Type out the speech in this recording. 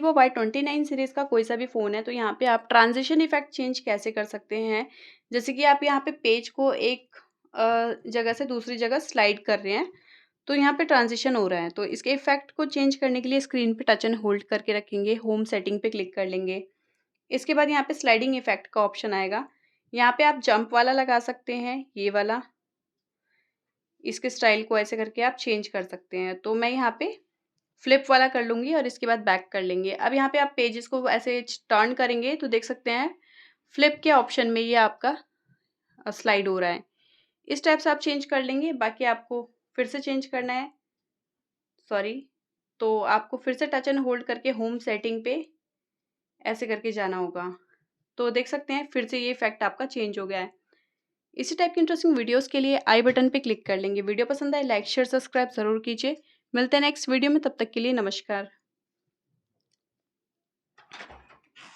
vivo y29 series का कोई सा भी फ़ोन है तो यहाँ पे आप ट्रांजिशन इफ़ेक्ट चेंज कैसे कर सकते हैं। जैसे कि आप यहाँ पे पेज को एक जगह से दूसरी जगह स्लाइड कर रहे हैं, तो यहाँ पे ट्रांजिशन हो रहा है। तो इसके इफ़ेक्ट को चेंज करने के लिए स्क्रीन पे टच एंड होल्ड करके रखेंगे, होम सेटिंग पे क्लिक कर लेंगे। इसके बाद यहाँ पे स्लाइडिंग इफ़ेक्ट का ऑप्शन आएगा। यहाँ पे आप जंप वाला लगा सकते हैं, ये वाला। इसके स्टाइल को ऐसे करके आप चेंज कर सकते हैं। तो मैं यहाँ पे फ्लिप वाला कर लूँगी और इसके बाद बैक कर लेंगे। अब यहाँ पे आप पेजेस को ऐसे टर्न करेंगे तो देख सकते हैं फ्लिप के ऑप्शन में ये आपका स्लाइड हो रहा है। इस टाइप से आप चेंज कर लेंगे। बाकी आपको फिर से चेंज करना है, सॉरी, तो आपको फिर से टच एंड होल्ड करके होम सेटिंग पे ऐसे करके जाना होगा। तो देख सकते हैं फिर से ये इफ़ेक्ट आपका चेंज हो गया है। इसी टाइप की इंटरेस्टिंग वीडियोस के लिए आई बटन पे क्लिक कर लेंगे। वीडियो पसंद आए लाइक शेयर सब्सक्राइब ज़रूर कीजिए। मिलते हैं नेक्स्ट वीडियो में, तब तक के लिए नमस्कार।